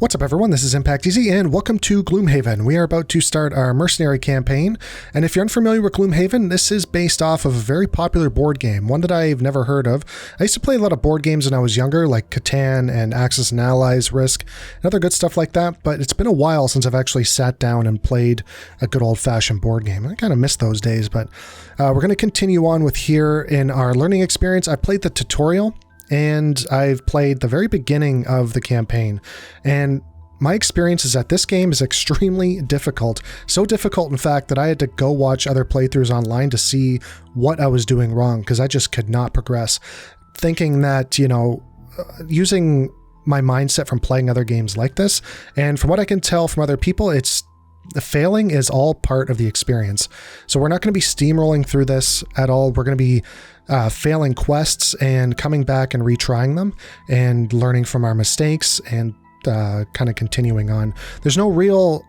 What's up everyone, this is Impact Easy and welcome to Gloomhaven. We are about to start our mercenary campaign, and if you're unfamiliar with Gloomhaven, this is based off of a very popular board game, one that I've never heard of. I used to play a lot of board games when I was younger, like Catan and Axis and Allies, Risk, and other good stuff like that, but it's been a while since I've actually sat down and played a good old-fashioned board game. I kind of miss those days, but we're going to continue on with here in our learning experience. I played the tutorial, and I've played the very beginning of the campaign, and my experience is that this game is extremely difficult. So difficult, in fact, that I had to go watch other playthroughs online to see what I was doing wrong, because I just could not progress. Thinking that, you know, using my mindset from playing other games like this, and from what I can tell from other people, the failing is all part of the experience. So we're not going to be steamrolling through this at all. We're going to be failing quests and coming back and retrying them and learning from our mistakes and kind of continuing on. There's no real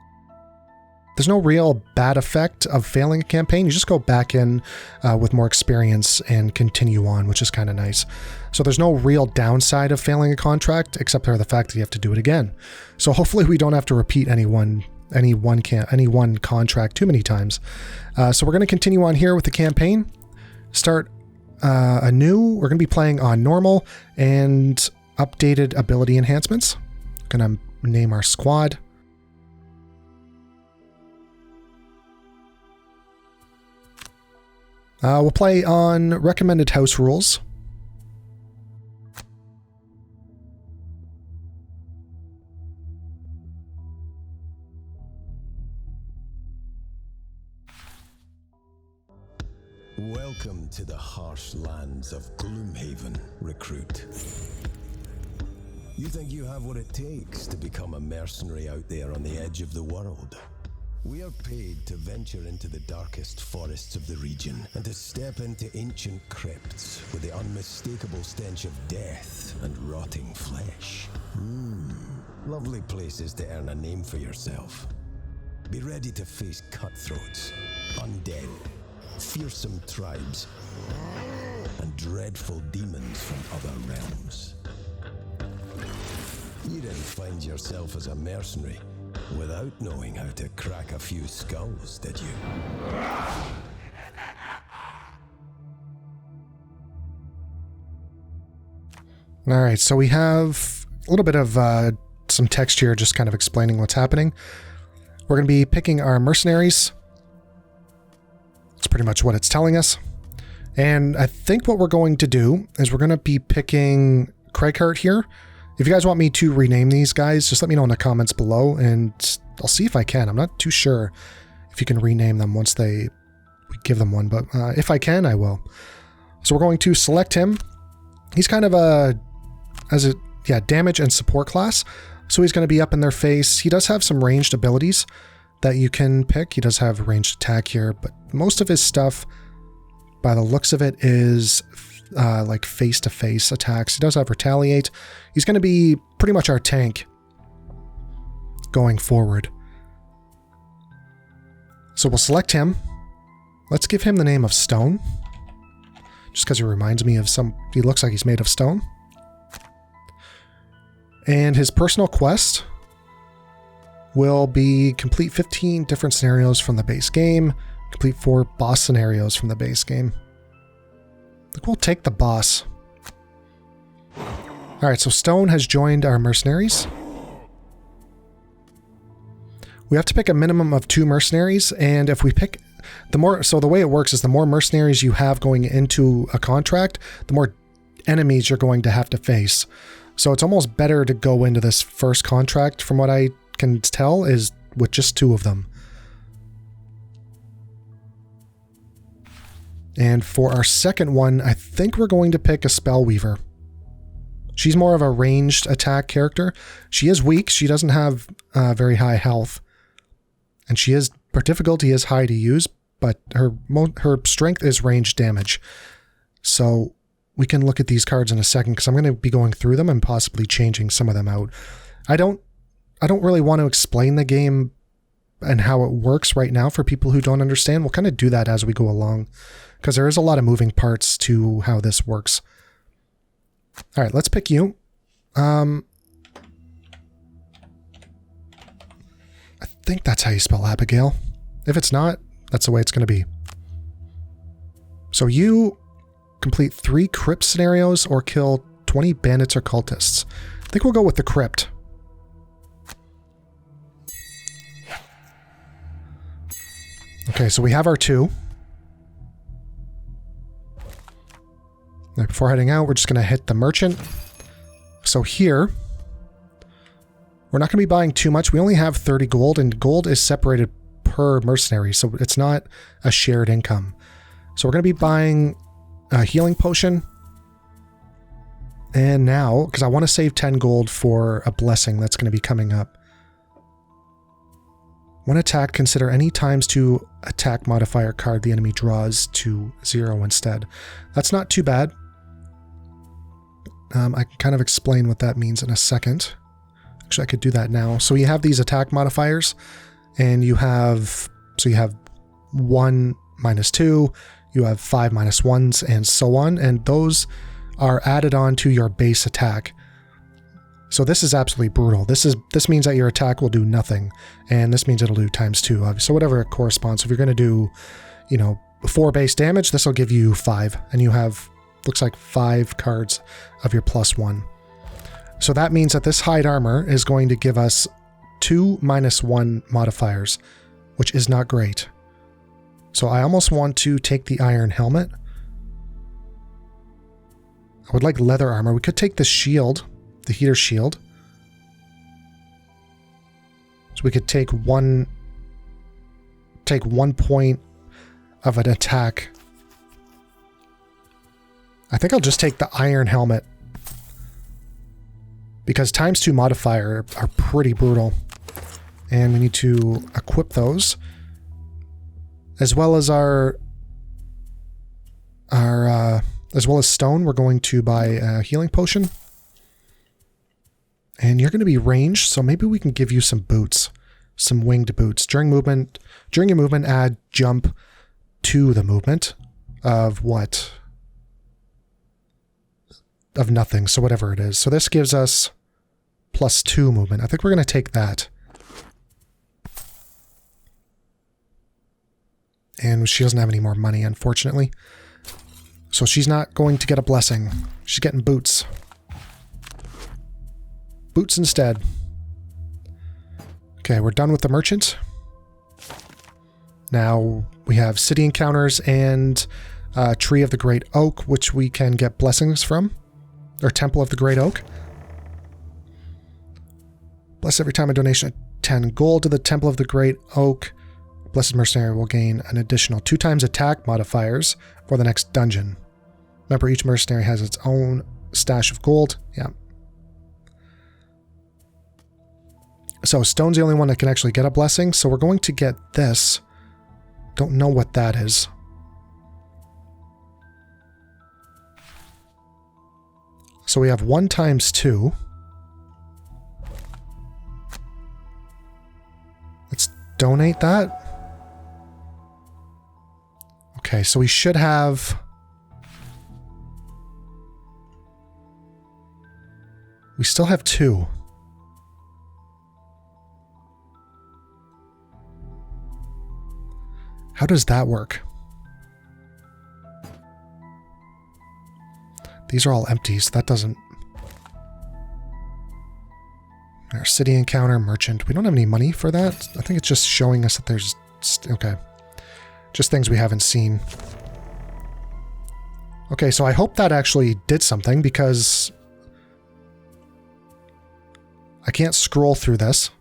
bad effect of failing a campaign. You just go back in with more experience and continue on, which is kind of nice. So there's no real downside of failing a contract except for the fact that you have to do it again. So hopefully we don't have to repeat any one contract too many times. So we're going to continue on here with the campaign. Start anew. We're going to be playing on normal and updated ability enhancements. Going to name our squad. We'll play on recommended house rules. Welcome to the harsh lands of Gloomhaven, recruit. You think you have what it takes to become a mercenary out there on the edge of the world? We are paid to venture into the darkest forests of the region and to step into ancient crypts with the unmistakable stench of death and rotting flesh. Lovely places to earn a name for yourself. Be ready to face cutthroats, undead, fearsome tribes, and dreadful demons from other realms. You didn't find yourself as a mercenary without knowing how to crack a few skulls, did you? All right, so we have a little bit of some text here just kind of explaining what's happening. We're going to be picking our mercenaries. That's pretty much what it's telling us. And I think what we're going to do is we're going to be picking Craighart here. If you guys want me to rename these guys, just let me know in the comments below, and I'll see if I can. I'm not too sure if you can rename them once we give them one, but if I can, I will. So we're going to select him. He's kind of damage and support class, so he's going to be up in their face. He does have some ranged abilities that you can pick. He does have ranged attack here, but most of his stuff, by the looks of it, is like face-to-face attacks. He does have retaliate. He's going to be pretty much our tank going forward. So we'll select him. Let's give him the name of Stone, just because he reminds me of he looks like he's made of stone. And his personal quest will be complete 15 different scenarios from the base game, complete 4 boss scenarios from the base game. I think we'll take the boss. Alright, so Stone has joined our mercenaries. We have to pick a minimum of 2 mercenaries, and if we pick the way it works is the more mercenaries you have going into a contract, the more enemies you're going to have to face. So it's almost better to go into this first contract, from what I can tell, is with just 2 of them. And for our second one, I think we're going to pick a Spellweaver. She's more of a ranged attack character. She is weak. She doesn't have very high health. And her difficulty is high to use, but her strength is ranged damage. So we can look at these cards in a second, because I'm going to be going through them and possibly changing some of them out. I don't really want to explain the game and how it works right now for people who don't understand. We'll kind of do that as we go along, because there is a lot of moving parts to how this works. All right, let's pick you. think that's how you spell Abigail. If it's not, that's the way it's going to be. So you complete 3 crypt scenarios or kill 20 bandits or cultists. I think we'll go with the crypt. Okay, so we have our 2. Now, before heading out, we're just going to hit the merchant. So here, we're not going to be buying too much. We only have 30 gold, and gold is separated per mercenary, so it's not a shared income. So we're going to be buying a healing potion. And now, because I want to save 10 gold for a blessing that's going to be coming up. When attacked, consider any ×2 attack modifier card the enemy draws to 0 instead. That's not too bad. I can kind of explain what that means in a second. Actually, I could do that now. So you have these attack modifiers, and you have 1 - 2, you have 5 -1s, and so on, and those are added on to your base attack. So this is absolutely brutal. This means that your attack will do nothing, and this means it'll do ×2. So whatever it corresponds. So if you're going to do, 4 base damage, this will give you 5, and you have, looks like 5 cards of your +1. So that means that this hide armor is going to give us 2 -1 modifiers, which is not great. So I almost want to take the iron helmet. I would like leather armor. We could take the shield, the heater shield. So we could take one point of an attack. I think I'll just take the iron helmet, because ×2 modifier are pretty brutal. And we need to equip those, as well as as well as stone. We're going to buy a healing potion. And you're going to be ranged, so maybe we can give you some boots, some winged boots. During your movement, add jump to the movement of what? Of nothing, so whatever it is. So this gives us +2 movement. I think we're going to take that. And she doesn't have any more money, unfortunately. So she's not going to get a blessing. She's getting boots. Boots instead. Okay, we're done with the merchant. Now we have city encounters and Tree of the Great Oak, which we can get blessings from. Or Temple of the Great Oak. Bless every time a donation of 10 gold to the Temple of the Great Oak. Blessed Mercenary will gain an additional 2 times attack modifiers for the next dungeon. Remember, each mercenary has its own stash of gold. Yeah. So stone's the only one that can actually get a blessing, so we're going to get this. Don't know what that is. So we have 1 ×2. Let's donate that. Okay, so we should have... We still have 2. How does that work? These are all empty, so that doesn't... Our city encounter, merchant. We don't have any money for that. I think it's just showing us that there's... Okay. Just things we haven't seen. Okay, so I hope that actually did something, because I can't scroll through this.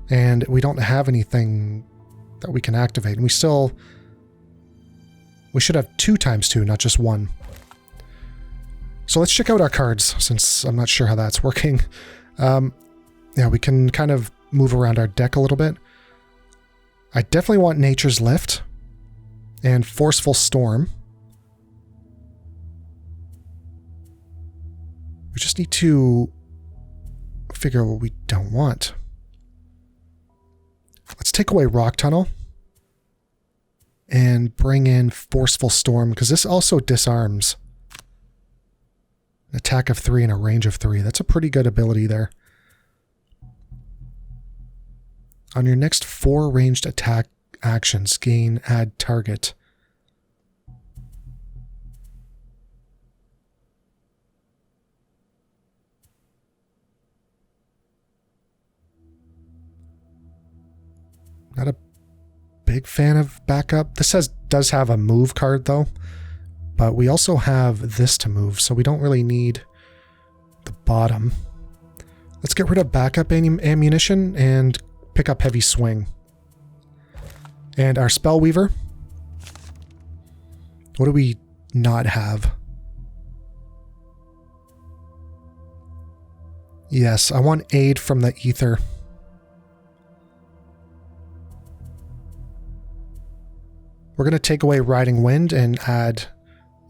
And we don't have anything that we can activate. And we should have 2 ×2, not just 1. So let's check out our cards, since I'm not sure how that's working. Yeah, we can kind of move around our deck a little bit. I definitely want Nature's Lift and Forceful Storm. We just need to figure out what we don't want. Let's take away Rock Tunnel and bring in Forceful Storm, because this also disarms. An attack of 3 and a range of 3. That's a pretty good ability there. On your next 4 ranged attack actions, add target. Not a big fan of backup. This does have a move card though, but we also have this to move, so we don't really need the bottom. Let's get rid of backup ammunition and pick up heavy swing. And our spell weaver. What do we not have? Yes, I want aid from the ether. We're going to take away Riding Wind and add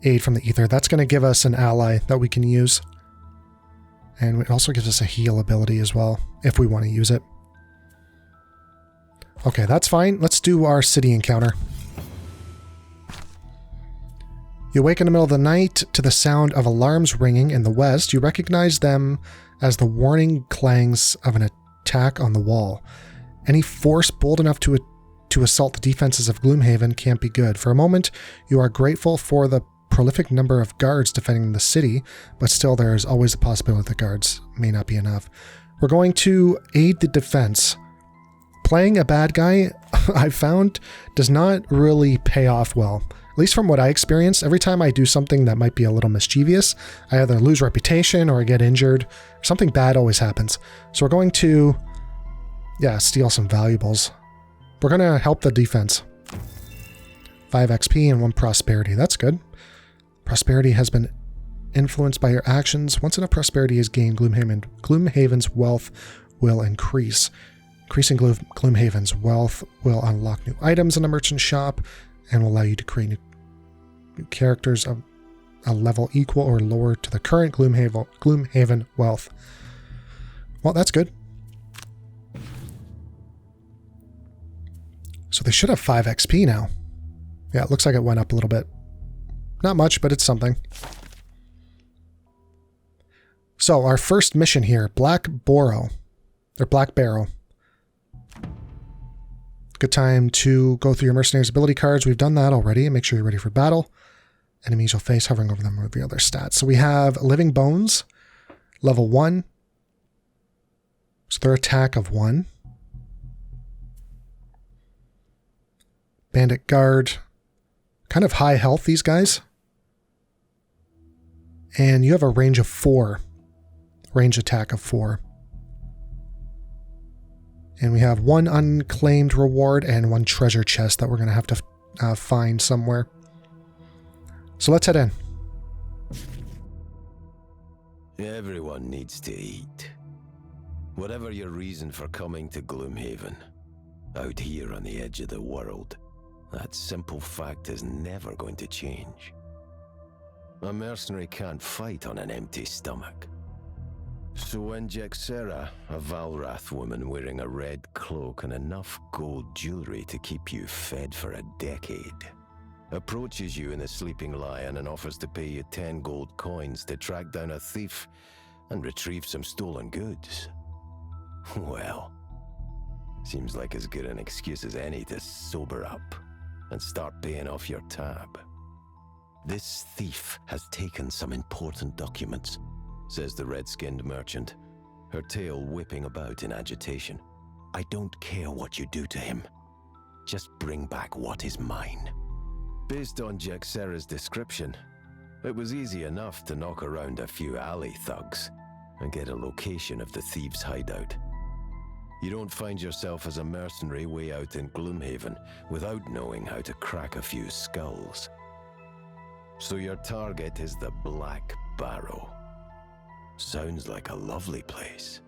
aid from the ether. That's going to give us an ally that we can use. And it also gives us a heal ability as well, if we want to use it. Okay, that's fine. Let's do our city encounter. You wake in the middle of the night to the sound of alarms ringing in the west. You recognize them as the warning clangs of an attack on the wall. Any force bold enough to assault the defenses of Gloomhaven can't be good. For a moment, you are grateful for the prolific number of guards defending the city, but still there is always the possibility the guards may not be enough. We're going to aid the defense. Playing a bad guy, I've found, does not really pay off well. At least from what I experienced, every time I do something that might be a little mischievous, I either lose reputation or I get injured. Something bad always happens. So we're going to, steal some valuables. We're going to help the defense. 5 XP and 1 prosperity. That's good. Prosperity has been influenced by your actions. Once enough prosperity is gained, Gloomhaven's wealth will increase. Increasing Gloomhaven's wealth will unlock new items in the merchant shop and will allow you to create new characters of a level equal or lower to the current Gloomhaven wealth. Well, that's good. So they should have 5 XP now. Yeah, it looks like it went up a little bit. Not much, but it's something. So our first mission here, Black Barrow. Good time to go through your mercenaries ability cards. We've done that already, and make sure you're ready for battle. Enemies you'll face, hovering over them will reveal their stats. So we have Living Bones, level 1. So their attack of 1. Bandit Guard. Kind of high health, these guys. And you have a range of 4. Range attack of 4. And we have 1 unclaimed reward and 1 treasure chest that we're going to have to find somewhere. So let's head in. Everyone needs to eat. Whatever your reason for coming to Gloomhaven, out here on the edge of the world, that simple fact is never going to change. A mercenary can't fight on an empty stomach. So when Jexera, a Valrath woman wearing a red cloak and enough gold jewelry to keep you fed for a decade, approaches you in the Sleeping Lion and offers to pay you 10 gold coins to track down a thief and retrieve some stolen goods, well, seems like as good an excuse as any to sober up and start paying off your tab. This thief has taken some important documents, says the red-skinned merchant, her tail whipping about in agitation. I don't care what you do to him. Just bring back what is mine. Based on Jexera's description, it was easy enough to knock around a few alley thugs and get a location of the thieves' hideout. You don't find yourself as a mercenary way out in Gloomhaven without knowing how to crack a few skulls. So your target is the Black Barrow. Sounds like a lovely place.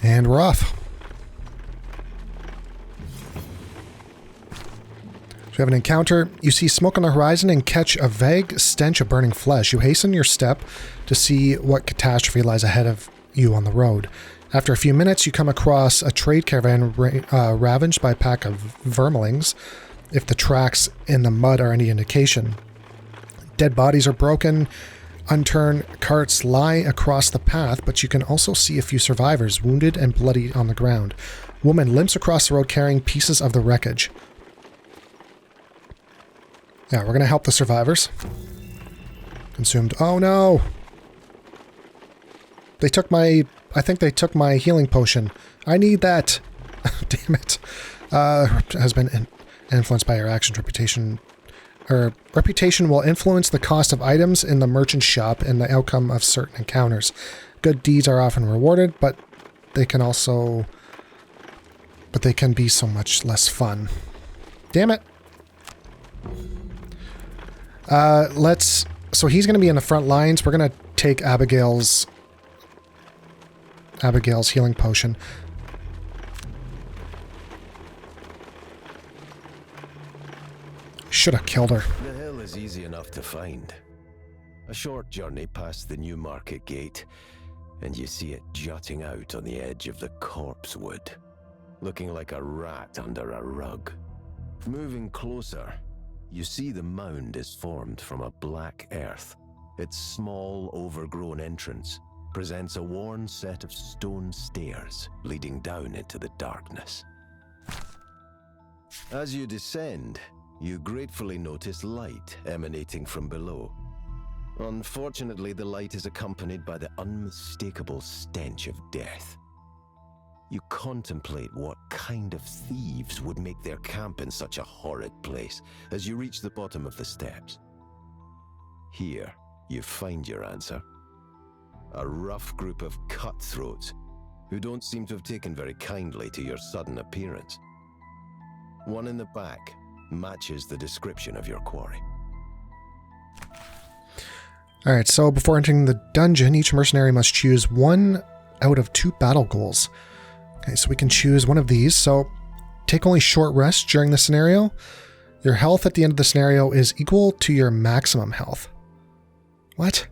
And we're off. So we have an encounter. You see smoke on the horizon and catch a vague stench of burning flesh. You hasten your step to see what catastrophe lies ahead of you on the road. After a few minutes, you come across a trade caravan ravaged by a pack of vermlings, if the tracks in the mud are any indication. Dead bodies are broken unturned carts lie across the path, but you can also see a few survivors, wounded and bloody on the ground. Woman limps across the road carrying pieces of the wreckage. Yeah, we're going to help the survivors. Consumed. Oh no! They took my... I think they took my healing potion. I need that! Damn it. Has been influenced by your actions. Reputation will influence the cost of items in the merchant shop and the outcome of certain encounters. Good deeds are often rewarded, but they can also... But they can be so much less fun. Damn it! So he's going to be in the front lines. We're going to take Abigail's healing potion. Should have killed her. The hill is easy enough to find. A short journey past the new market gate, and you see it jutting out on the edge of the corpse wood, looking like a rat under a rug. Moving closer, you see the mound is formed from a black earth. Its small, overgrown entrance presents a worn set of stone stairs leading down into the darkness. As you descend, you gratefully notice light emanating from below. Unfortunately, the light is accompanied by the unmistakable stench of death. You contemplate what kind of thieves would make their camp in such a horrid place as you reach the bottom of the steps. Here, you find your answer. A rough group of cutthroats who don't seem to have taken very kindly to your sudden appearance. One in the back matches the description of your quarry. Alright, so before entering the dungeon, each mercenary must choose one out of 2 battle goals. Okay, so we can choose one of these. So take only short rests during the scenario. Your health at the end of the scenario is equal to your maximum health. What?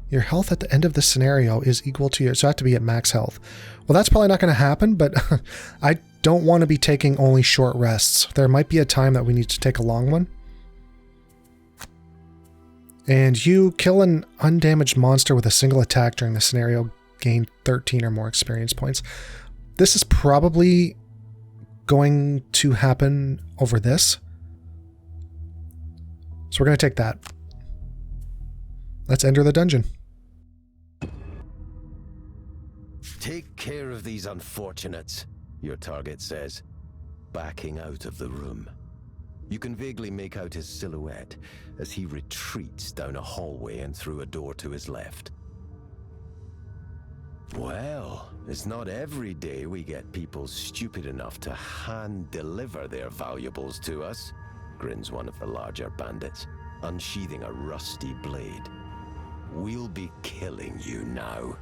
Your health at the end of the scenario is equal to your... So I have to be at max health. Well, that's probably not going to happen, but I don't want to be taking only short rests. There might be a time that we need to take a long one. And you kill an undamaged monster with a single attack during the scenario, gain 13 or more experience points. This is probably going to happen over this. So we're going to take that. Let's enter the dungeon. Take care of these unfortunates, your target says, backing out of the room. You can vaguely make out his silhouette as he retreats down a hallway and through a door to his left. Well, it's not every day we get people stupid enough to hand-deliver their valuables to us, grins one of the larger bandits, unsheathing a rusty blade. We'll be killing you now.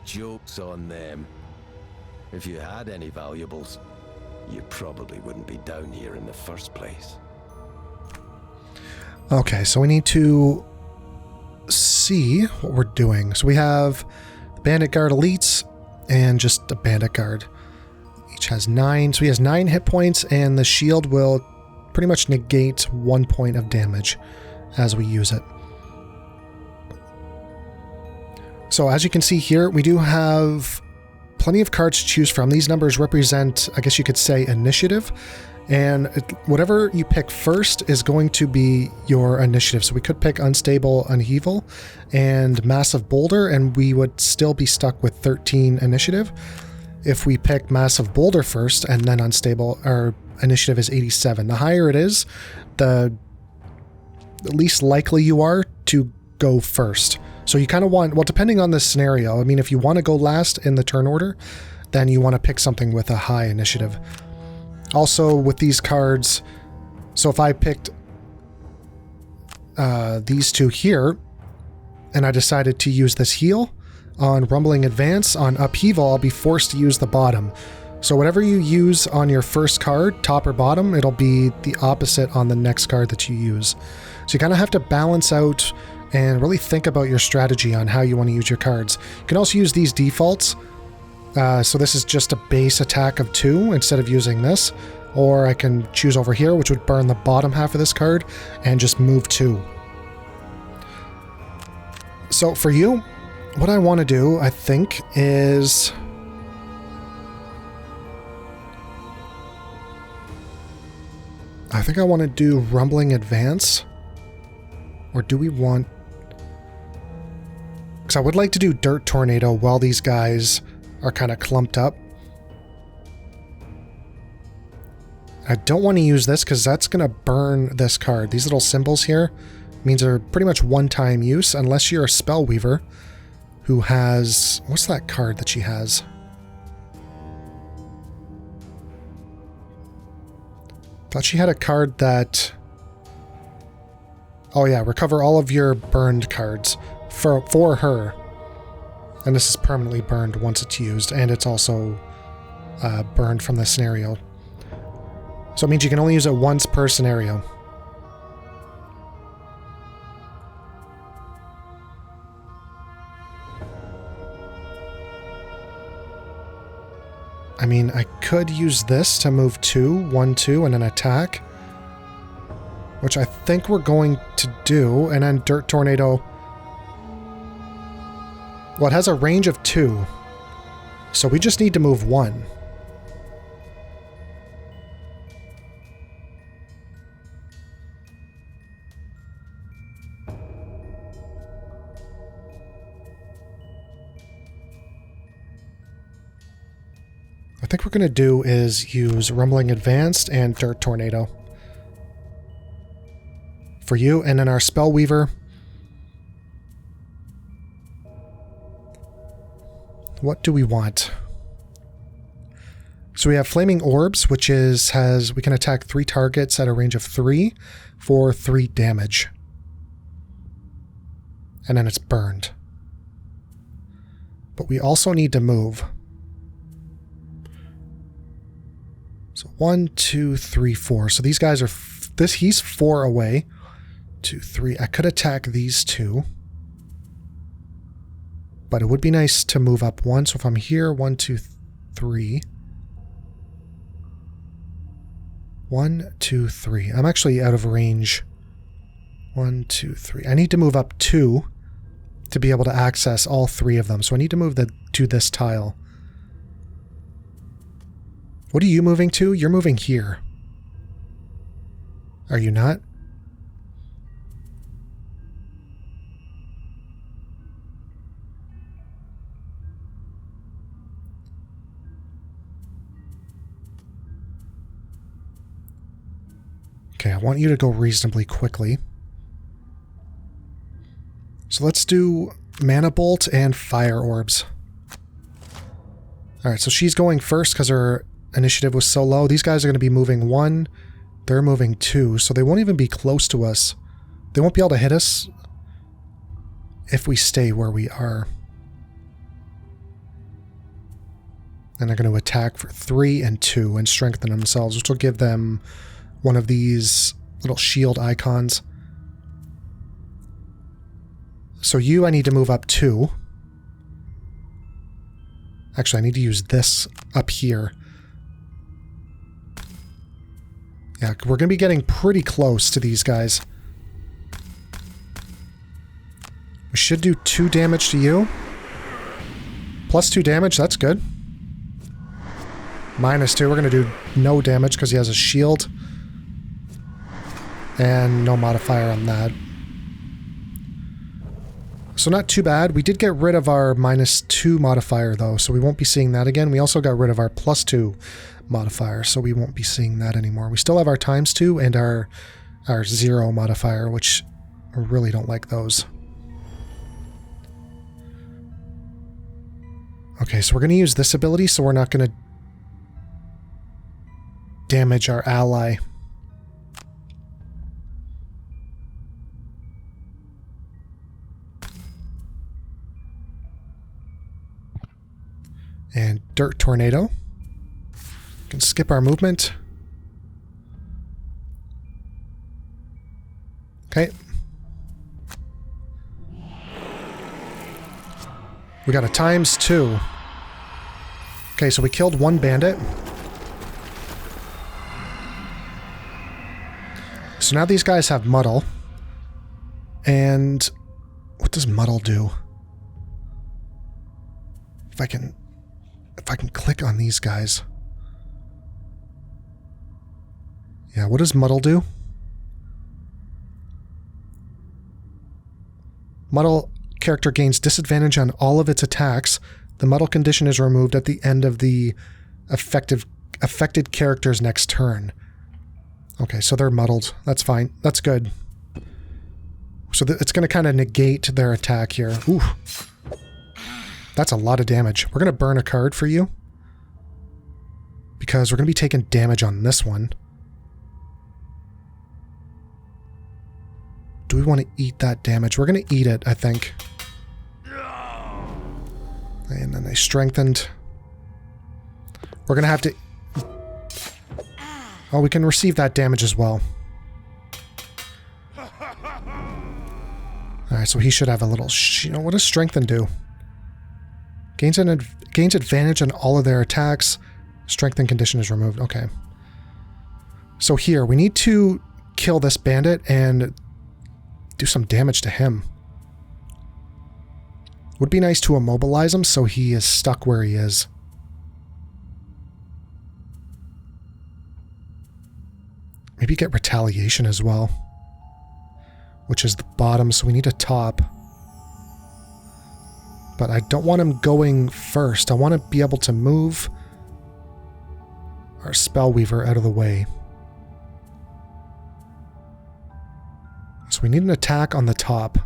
Joke's on them. If you had any valuables, you probably wouldn't be down here in the first place. Okay, so we need to see what we're doing. So we have Bandit Guard Elites and just a Bandit Guard. Each has 9. So he has 9 hit points, and the shield will pretty much negate 1 point of damage as we use it. So as you can see here, we do have plenty of cards to choose from. These numbers represent, I guess you could say, initiative. And whatever you pick first is going to be your initiative. So we could pick Unstable Upheaval and Massive Boulder, and we would still be stuck with 13 initiative. If we pick Massive Boulder first and then Unstable, our initiative is 87. The higher it is, the least likely you are to go first. So you kind of want, well, depending on the scenario, I mean, if you want to go last in the turn order, then you want to pick something with a high initiative. Also, with these cards, so if I picked these 2 here, and I decided to use this heal on Rumbling Advance, on Upheaval, I'll be forced to use the bottom. So whatever you use on your first card, top or bottom, it'll be the opposite on the next card that you use. So you kind of have to balance out and really think about your strategy on how you want to use your cards. You can also use these defaults. So this is just a base attack of 2 instead of using this. Or I can choose over here, which would burn the bottom half of this card, and just move 2. So for you, what I want to do, I think, is... I think I want to do Rumbling Advance. Or do we want... Because I would like to do Dirt Tornado while these guys are kind of clumped up. I don't want to use this because that's going to burn this card. These little symbols here means they're pretty much one-time use unless you're a Spellweaver who has... What's that card that she has? Thought she had a card that... Oh yeah, recover all of your burned cards for her. And this is permanently burned once it's used, and it's also burned from the scenario. So it means you can only use it once per scenario. I mean, I could use this to move 2, 1, 2, and then attack. Which I think we're going to do, and then Dirt Tornado... Well, it has a range of 2. So we just need to move 1. I think we're going to do is use Rumbling Advanced and Dirt Tornado for you, and then our Spellweaver. What do we want? So we have Flaming Orbs, which is we can attack 3 targets at a range of 3 for 3 damage. And then it's burned. But we also need to move. So 1, 2, 3, 4. So these guys are... he's 4 away. 2, 3. I could attack these 2. But it would be nice to move up 1. So if I'm here, 1, 2, 3. 1, 2, 3. I'm actually out of range. 1, 2, 3. I need to move up 2 to be able to access all 3 of them. So I need to move to this tile. What are you moving to? You're moving here. Are you not? Okay, I want you to go reasonably quickly. So let's do Mana Bolt and Fire Orbs. Alright, so she's going first because her initiative was so low. These guys are going to be moving 1. They're moving 2, so they won't even be close to us. They won't be able to hit us if we stay where we are. And they're going to attack for 3 and 2 and strengthen themselves, which will give them one of these little shield icons. So I need to move up 2. Actually, I need to use this up here. Yeah, we're going to be getting pretty close to these guys. We should do 2 damage to you. Plus 2 damage, that's good. Minus 2, we're going to do no damage because he has a shield. And no modifier on that. So not too bad. We did get rid of our -2 modifier though, so we won't be seeing that again. We also got rid of our +2 modifier, so we won't be seeing that anymore. We still have our ×2 and our 0 modifier, which I really don't like those. Okay, so we're going to use this ability, so we're not going to damage our ally. And Dirt Tornado. We can skip our movement. Okay. We got a ×2. Okay, so we killed 1 bandit. So now these guys have Muddle. And What does muddle do? If I can click on these guys. Yeah, what does muddle do? Muddle character gains disadvantage on all of its attacks. The muddle condition is removed at the end of the affected character's next turn. Okay, so they're muddled. That's fine. That's good. So it's going to kind of negate their attack here. Ooh. That's a lot of damage. We're going to burn a card for you. Because we're going to be taking damage on this one. Do we want to eat that damage? We're going to eat it, I think. And then they strengthened. We're going to have to... Oh, we can receive that damage as well. Alright, so he should have a little... what does strengthen do? Gains advantage on all of their attacks. Strengthen condition is removed. Okay. So here, we need to kill this bandit and do some damage to him. Would be nice to immobilize him so he is stuck where he is. Maybe get retaliation as well. Which is the bottom, so we need a top. But I don't want him going first. I want to be able to move our Spellweaver out of the way. So we need an attack on the top.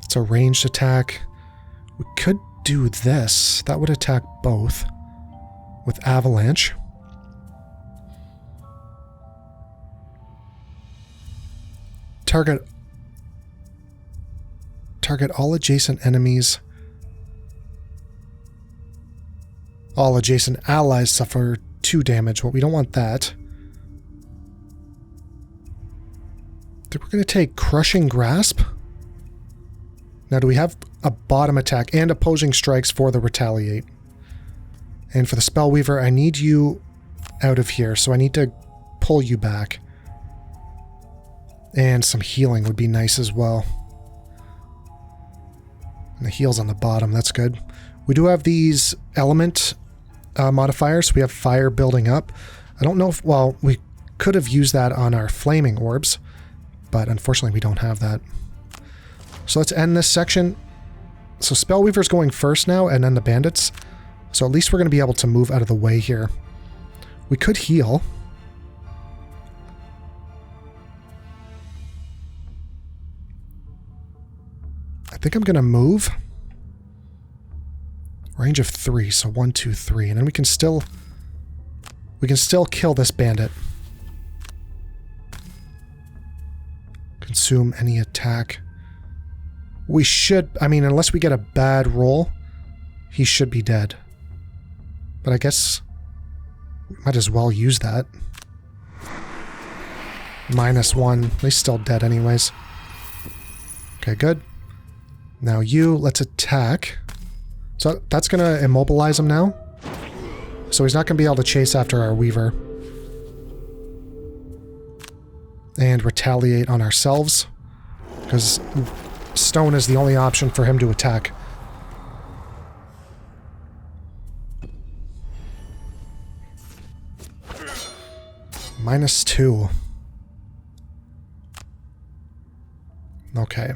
It's a ranged attack. We could do this. That would attack both with Avalanche. Target all adjacent enemies. All adjacent allies suffer 2 damage. Well, we don't want that. We're going to take Crushing Grasp. Now, do we have a bottom attack and opposing strikes for the Retaliate? And for the Spellweaver, I need you out of here, so I need to pull you back. And some healing would be nice as well. And the heal's on the bottom, that's good. We do have these element modifiers. We have fire building up. I don't know if, well, we could have used that on our flaming orbs, but unfortunately we don't have that. So let's end this section. So Spellweaver's going first now, and then the bandits. So at least we're going to be able to move out of the way here. We could heal. I think I'm going to move. Range of 3, so 1, 2, 3. And then we can still kill this bandit. Consume any attack. We should, I mean, unless we get a bad roll, he should be dead. But I guess we might as well use that. -1. He's still dead anyways. Okay, good. Now you, let's attack. So that's going to immobilize him now. So he's not going to be able to chase after our Weaver. And retaliate on ourselves. Because stone is the only option for him to attack. -2. Okay.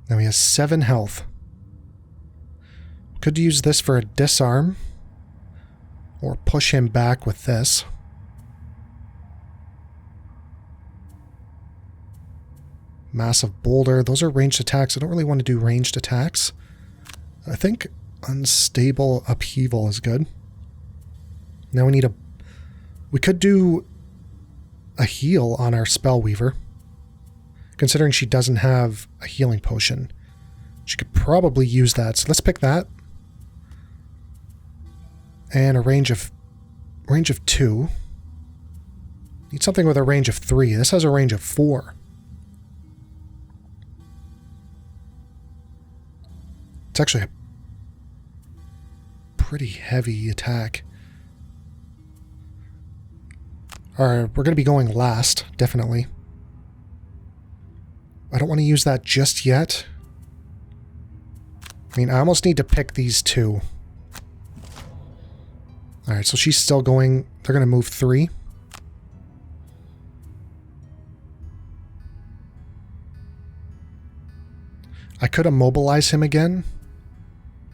Now he has 7 health. Could use this for a disarm. Or push him back with this. Massive boulder. Those are ranged attacks. I don't really want to do ranged attacks. I think unstable upheaval is good. Now we need a... We could do a heal on our Spellweaver. Considering she doesn't have a healing potion. She could probably use that. So let's pick that. And a range of 2. Need something with a range of 3. This has a range of 4. It's actually pretty heavy attack. Alright, we're going to be going last, definitely. I don't want to use that just yet. I mean, I almost need to pick these two. Alright, so she's still going... They're going to move 3. I could immobilize him again,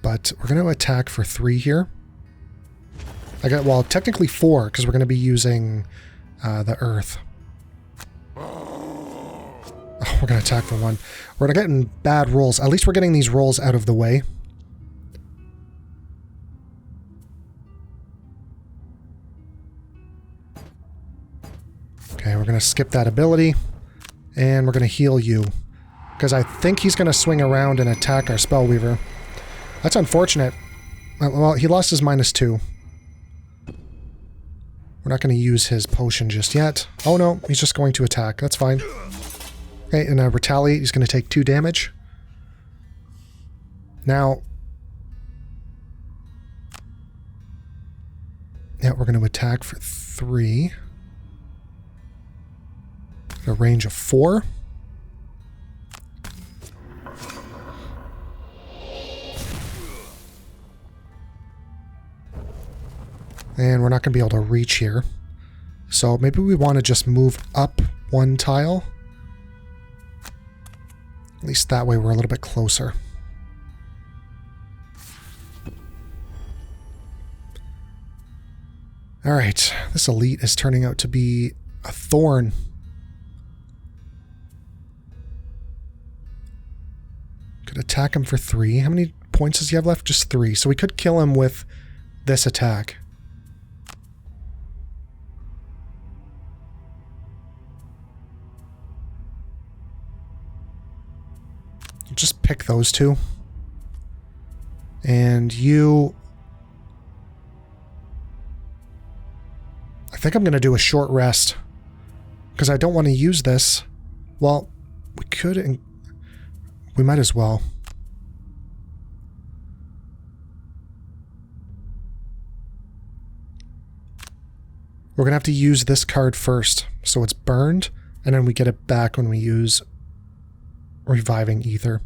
but we're going to attack for 3 here. Well, technically 4, because we're going to be using the earth. Oh, we're going to attack for 1. We're getting bad rolls. At least we're getting these rolls out of the way. Okay, we're going to skip that ability, and we're going to heal you. Because I think he's going to swing around and attack our Spellweaver. That's unfortunate. Well, he lost his -2. We're not going to use his potion just yet. Oh no, he's just going to attack. That's fine. Okay, and retaliate. He's going to take 2 damage. Now... Yeah, we're going to attack for 3. A range of 4. And we're not going to be able to reach here. So maybe we want to just move up 1 tile. At least that way we're a little bit closer. Alright, this elite is turning out to be a thorn. Could attack him for 3. How many points does he have left? Just 3. So we could kill him with this attack. Just pick those 2. And you... I think I'm going to do a short rest. Because I don't want to use this. Well, we could... We might as well. We're going to have to use this card first. So it's burned. And then we get it back when we use... Reviving Ether.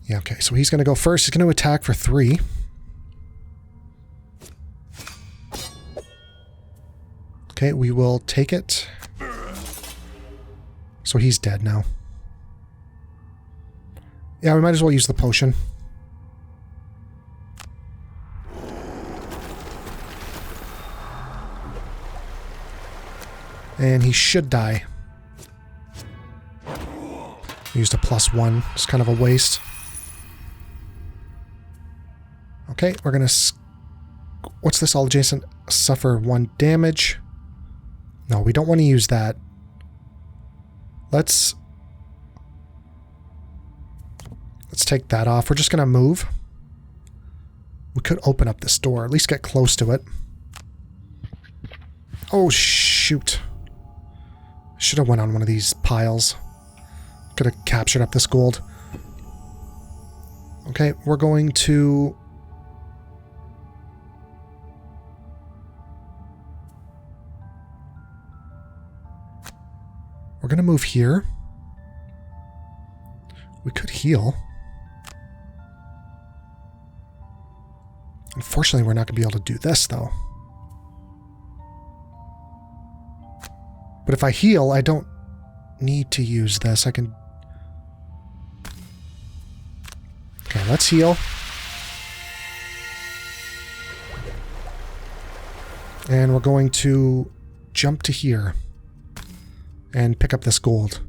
Yeah, okay, so he's going to go first. He's going to attack for 3. Okay, we will take it. So he's dead now. Yeah, we might as well use the potion. And he should die. Used a +1. It's kind of a waste. Okay, we're gonna... What's this? All adjacent suffer 1 damage. No, we don't want to use that. Let's take that off. We're just gonna move. We could open up this door. At least get close to it. Oh, shoot. Should have went on one of these piles. Could have captured up this gold. Okay, we're going to... We're going to move here. We could heal. Unfortunately, we're not going to be able to do this, though. But if I heal, I don't need to use this. I can... Okay, let's heal. And we're going to jump to here and pick up this gold.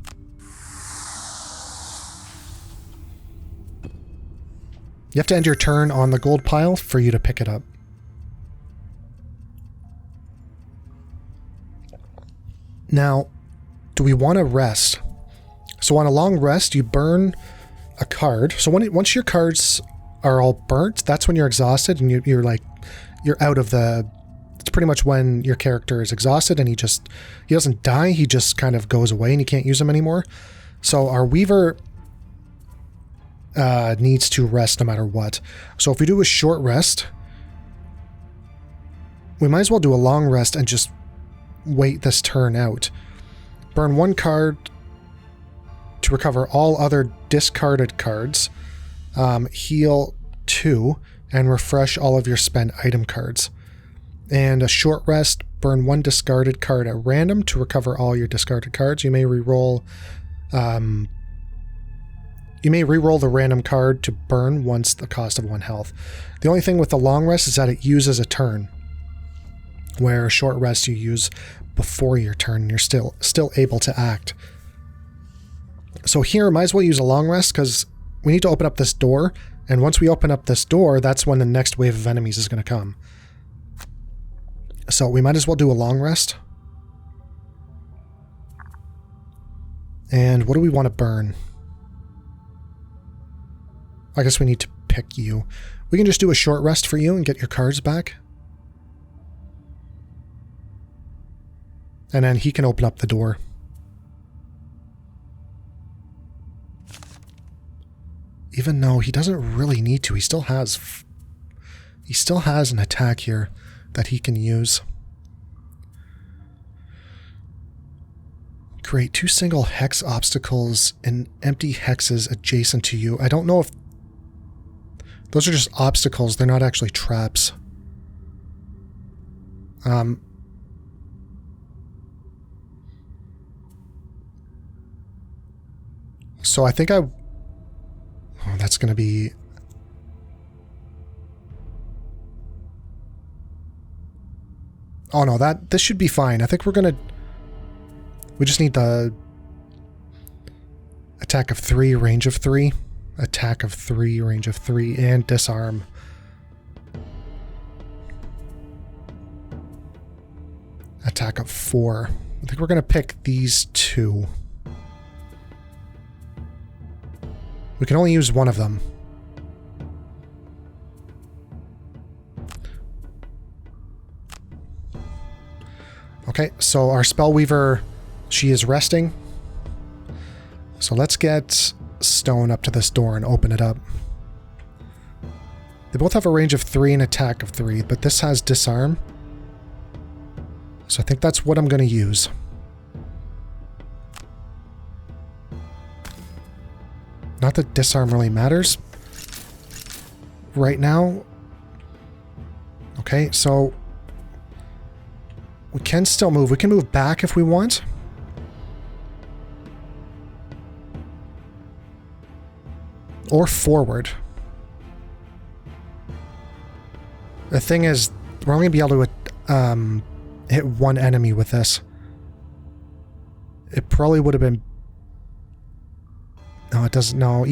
You have to end your turn on the gold pile for you to pick it up. Now, do we want to rest? So on a long rest, you burn a card. So once your cards are all burnt, that's when you're exhausted and you're out of the... It's pretty much when your character is exhausted and he doesn't die, he just kind of goes away and you can't use him anymore. So our Weaver needs to rest no matter what. So if we do a short rest, we might as well do a long rest and just wait this turn out. Burn 1 card to recover all other discarded cards. Heal 2 and refresh all of your spent item cards. And a short rest, burn 1 discarded card at random to recover all your discarded cards. You may re-roll the random card to burn once the cost of 1 health. The only thing with the long rest is that it uses a turn, where a short rest you use before your turn and you're still able to act. So here, might as well use a long rest because we need to open up this door, and once we open up this door, that's when the next wave of enemies is going to come. So we might as well do a long rest. And what do we want to burn? I guess we need to pick you. We can just do a short rest for you and get your cards back. And then he can open up the door. Even though he doesn't really need to, he still has an attack here that he can use. Create 2 single hex obstacles and empty hexes adjacent to you. I don't know if those are just obstacles. They're not actually traps. So I think oh, that's going to be... Oh no, this should be fine. I think we just need the attack of 3, range of 3. Attack of 3, range of 3, and disarm. Attack of 4. I think we're going to pick these 2. We can only use one of them. Okay, so our Spellweaver, she is resting. So let's get Stone up to this door and open it up. They both have a range of 3 and attack of 3, but this has disarm. So I think that's what I'm going to use. Not that disarm really matters right now. Okay, so we can still move. We can move back if we want. Or forward. The thing is, we're only going to be able to hit one enemy with this. It probably would have been... No, it doesn't. No,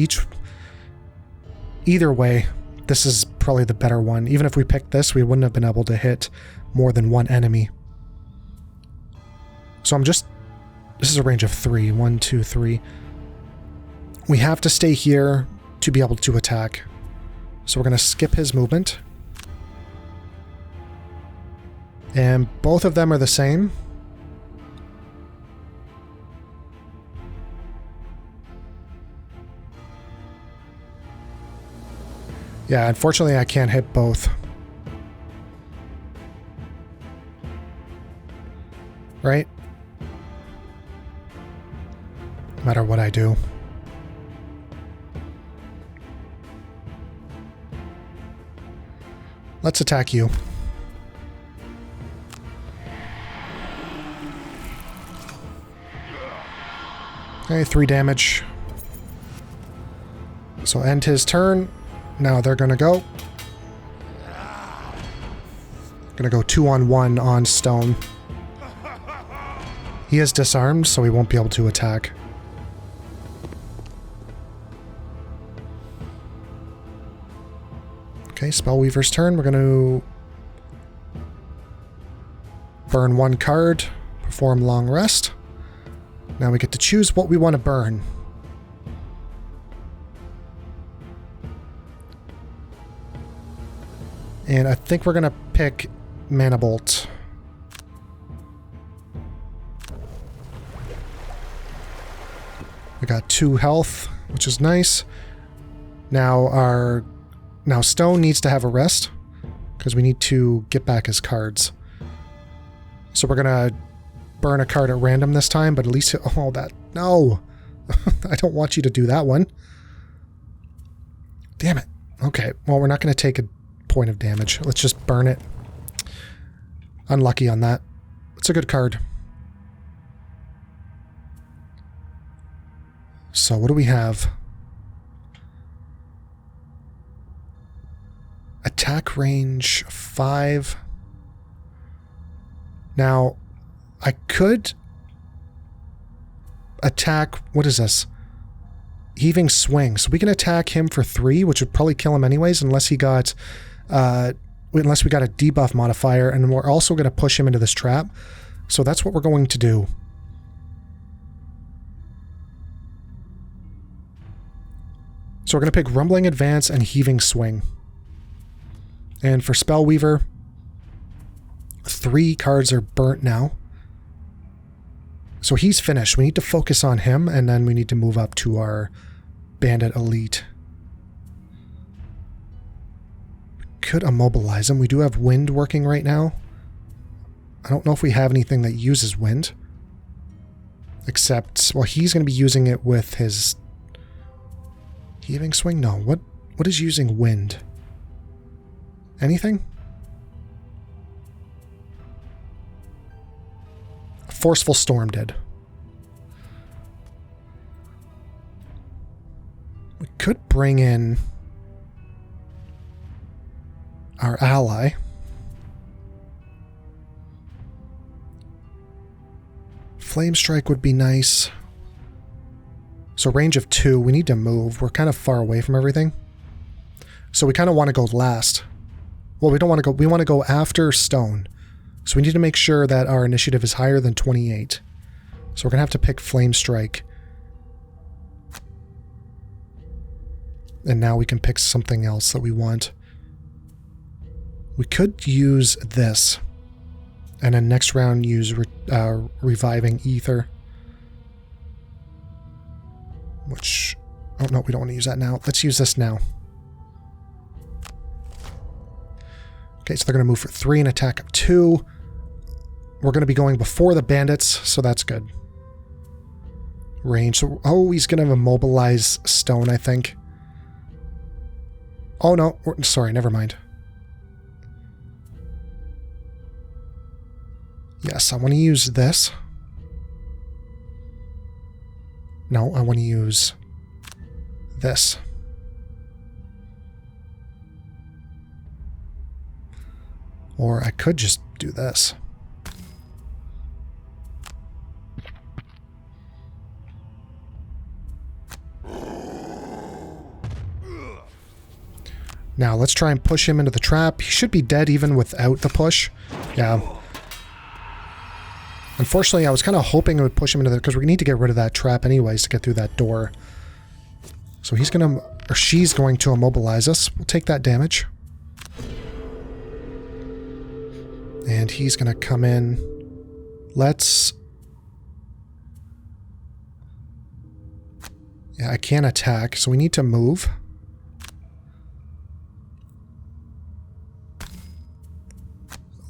either way, this is probably the better one. Even if we picked this, we wouldn't have been able to hit more than one enemy. So this is a range of 3. 1, 2, 3. We have to stay here to be able to attack. So we're going to skip his movement. And both of them are the same. Yeah, unfortunately I can't hit both. Right? No matter what I do. Let's attack you. Okay, 3 damage. So end his turn. Now they're gonna go. Gonna go 2-on-1 on Stone. He is disarmed, so he won't be able to attack. Okay, Spellweaver's turn. We're gonna burn 1 card, perform long rest. Now we get to choose what we want to burn. And I think we're going to pick Mana Bolt. We got 2 health, which is nice. Now Stone needs to have a rest because we need to get back his cards. So we're gonna burn a card at random this time, but at least no. I don't want you to do that one. Damn it. Okay, well, we're not gonna take a point of damage. Let's just burn it. Unlucky on that. It's a good card. So what do we have? Attack range 5. Now, I could attack, what is this? Heaving Swing. So we can attack him for 3, which would probably kill him anyways, unless we got a debuff modifier, and we're also going to push him into this trap. So that's what we're going to do. So we're going to pick Rumbling Advance and Heaving Swing. And for Spellweaver, 3 cards are burnt now. So he's finished. We need to focus on him, and then we need to move up to our Bandit Elite. We could immobilize him. We do have Wind working right now. I don't know if we have anything that uses Wind. Except, well, he's going to be using it with his Heaving Swing? No. What is using Wind? Anything? Forceful Storm did. We could bring in our ally. Flame Strike would be nice. So range of 2, we need to move. We're kind of far away from everything. So we kind of want to go last. Well, we don't want to go, we want to go after Stone. So we need to make sure that our initiative is higher than 28. So we're going to have to pick Flame Strike. And now we can pick something else that we want. We could use this. And then next round use Reviving Ether. Which, oh no, we don't want to use that now. Let's use this now. Okay, so they're going to move for 3 and attack of 2. We're going to be going before the bandits, so that's good. Range. So, oh, he's going to immobilize Stone, I think. Oh, no. Sorry, never mind. Yes, I want to use this. No, I want to use this. Or I could just do this. Now, let's try and push him into the trap. He should be dead even without the push. Yeah. Unfortunately, I was kind of hoping it would push him into the... because we need to get rid of that trap anyways to get through that door. So he's going to... or she's going to immobilize us. We'll take that damage. And he's going to come in. Let's... yeah, I can't attack, so we need to move.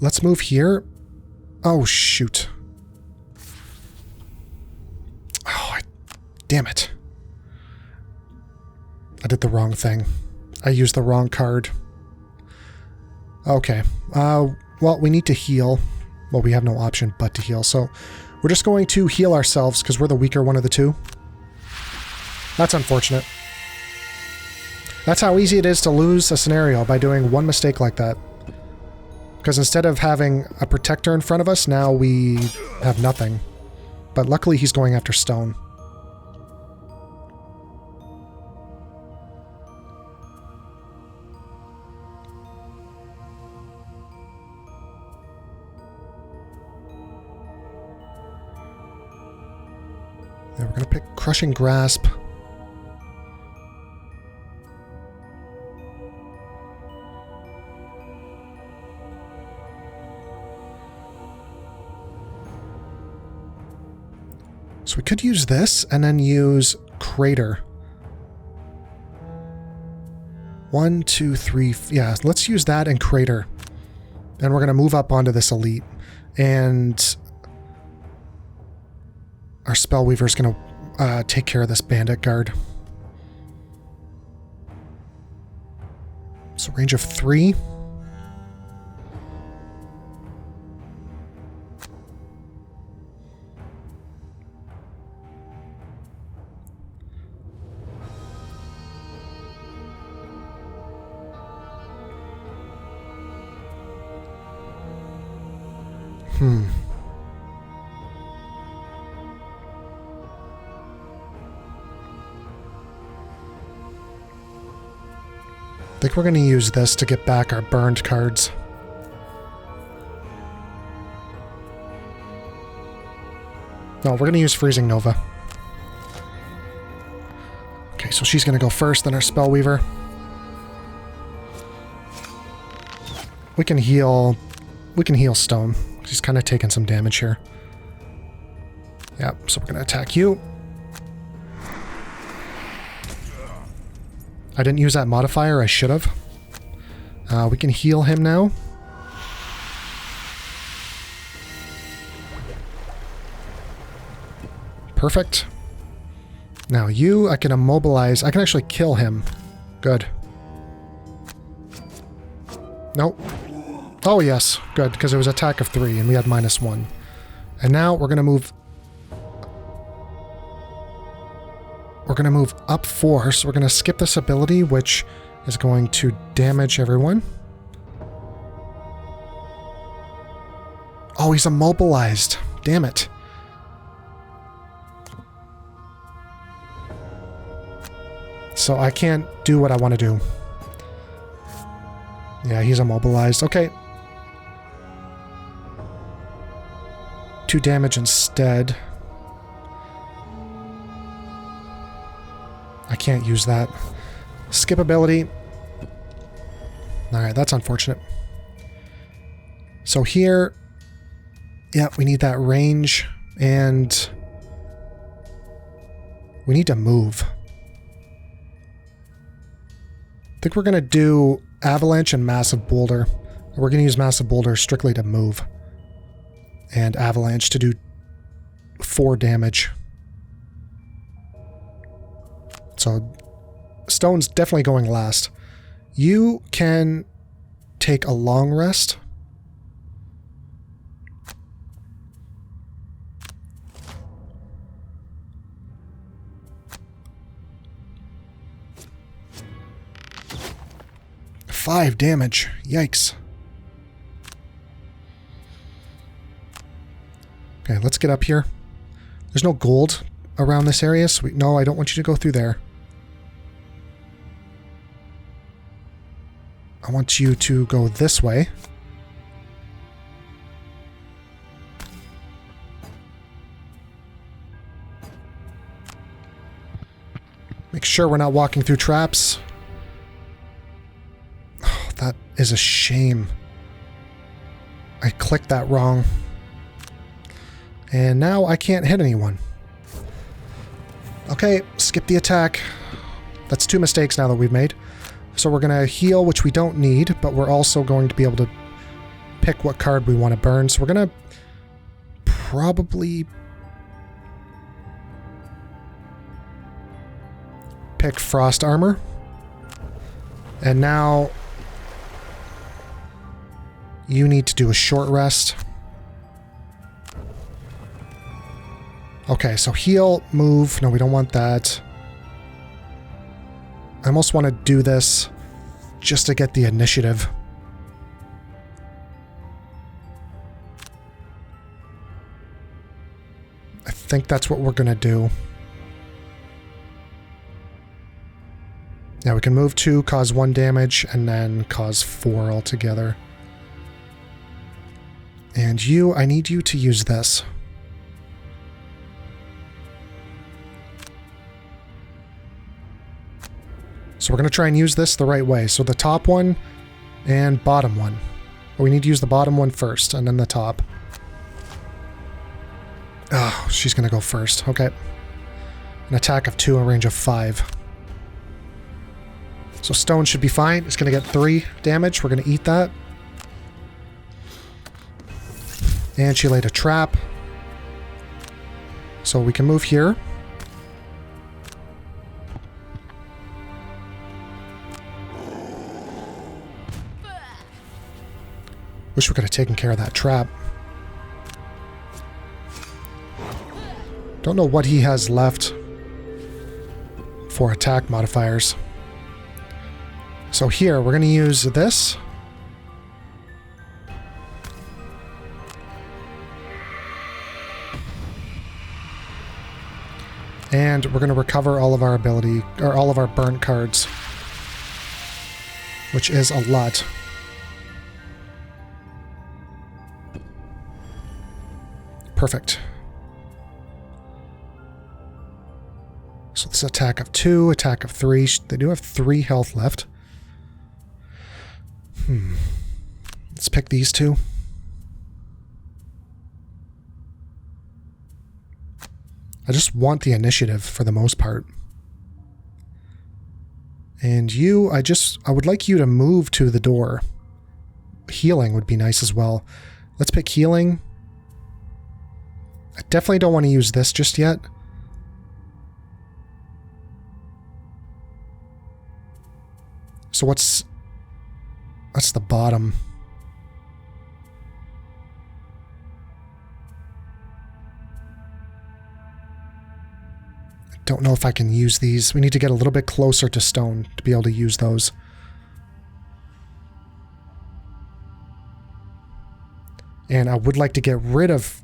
Let's move here. Oh, shoot. Oh, damn it. I did the wrong thing. I used the wrong card. Okay. Well, we need to heal. Well, we have no option but to heal, so we're just going to heal ourselves because we're the weaker one of the two. That's unfortunate. That's how easy it is to lose a scenario, by doing one mistake like that. Because instead of having a protector in front of us, now we have nothing. But luckily he's going after Stone. Then we're going to pick Crushing Grasp. So we could use this and then use Crater. 1, 2, 3. Yeah, let's use that and Crater. And we're going to move up onto this Elite. And our Spellweaver's going to take care of this Bandit Guard. So range of 3. I think we're going to use this to get back our burned cards. No, we're going to use Freezing Nova. Okay, so she's going to go first, then our Spellweaver. We can heal Stone. He's kind of taking some damage here. Yep, so we're going to attack you. I didn't use that modifier, I should have. We can heal him now. Perfect. Now you, I can immobilize. I can actually kill him. Good. Nope. Oh yes, good, because it was attack of 3 and we had -1. And now we're going to move... We're going to move up 4, so we're going to skip this ability, which is going to damage everyone. Oh, he's immobilized. Damn it. So I can't do what I want to do. Yeah, he's immobilized. Okay. 2 damage instead. I can't use that. Skip ability. Alright, that's unfortunate. So here... Yeah, we need that range, and... we need to move. I think we're going to do Avalanche and Massive Boulder. We're going to use Massive Boulder strictly to move. And Avalanche to do 4 damage. So, Stone's definitely going last. You can take a long rest. Five damage. Yikes. Okay, let's get up here. There's no gold around this area, so no, I don't want you to go through there. I want you to go this way. Make sure we're not walking through traps. Oh, that is a shame. I clicked that wrong. And now I can't hit anyone. Okay, skip the attack. That's 2 mistakes now that we've made. So we're going to heal, which we don't need, but we're also going to be able to pick what card we want to burn. So we're going to probably pick Frost Armor. And now you need to do a short rest. Okay, so heal, move. No, we don't want that. I almost want to do this just to get the initiative. I think that's what we're going to do. Yeah, we can move 2, cause 1 damage, and then cause 4 altogether. And you, I need you to use this. So we're going to try and use this the right way. So the top one and bottom one. But we need to use the bottom one first, and then the top. Oh, she's going to go first. Okay. An attack of 2, a range of 5. So stone should be fine. It's going to get 3 damage. We're going to eat that. And she laid a trap. So we can move here. Wish we could have taken care of that trap. Don't know what he has left for attack modifiers. So here, we're going to use this. And we're going to recover all of our ability, or all of our burnt cards. Which is a lot. Perfect. So this attack of 2, attack of 3. They do have 3 health left. Let's pick these 2. I just want the initiative for the most part. And you, I would like you to move to the door. Healing would be nice as well. Let's pick healing. I definitely don't want to use this just yet. So that's the bottom. I don't know if I can use these. We need to get a little bit closer to stone to be able to use those. And I would like to get rid of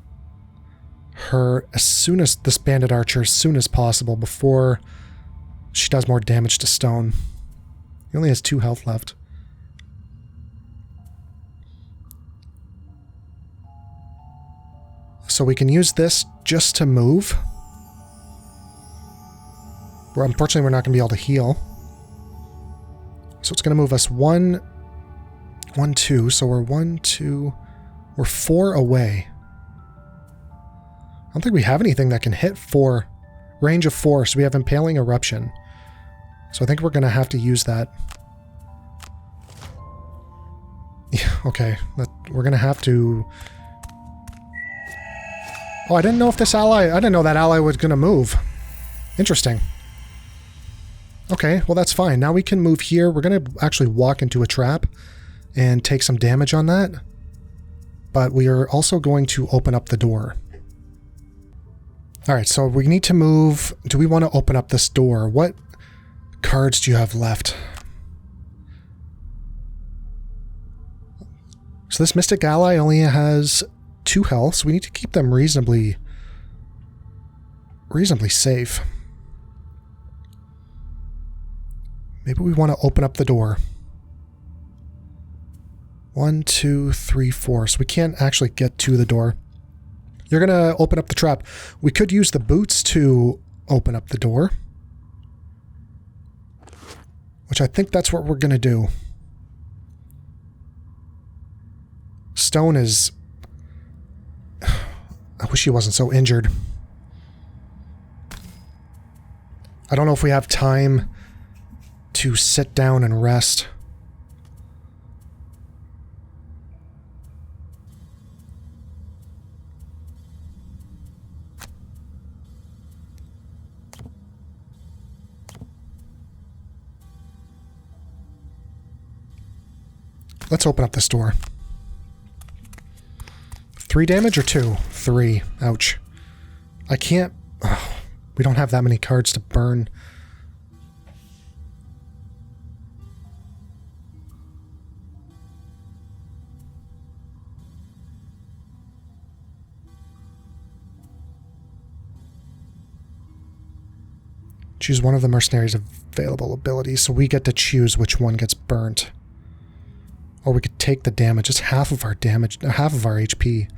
her as soon as this bandit archer, as soon as possible, before she does more damage to stone. He only has 2 health left. So we can use this just to move. Well, unfortunately, we're not going to be able to heal. So it's going to move us 1, 2. So we're 1, 2. We're 4 away. I don't think we have anything that can hit 4. Range of 4. So we have Impaling Eruption. So I think we're going to have to use that. Yeah, okay. We're going to have to... Oh, I didn't know if this ally... I didn't know that ally was going to move. Interesting. Okay, well that's fine. Now we can move here. We're going to actually walk into a trap and take some damage on that. But we are also going to open up the door. Alright, so we need to move... Do we want to open up this door? What cards do you have left? So this Mystic Ally only has 2 health, so we need to keep them reasonably safe. Maybe we want to open up the door. 1, 2, 3, 4. So we can't actually get to the door. You're going to open up the trap. We could use the boots to open up the door. Which I think that's what we're going to do. Stone is... I wish he wasn't so injured. I don't know if we have time to sit down and rest. Let's open up this door. 3 damage or 2? 3. Ouch. I can't... Oh, we don't have that many cards to burn. Choose one of the mercenaries' available abilities, so we get to choose which one gets burnt. Or we could take the damage. It's half of our damage, half of our HP.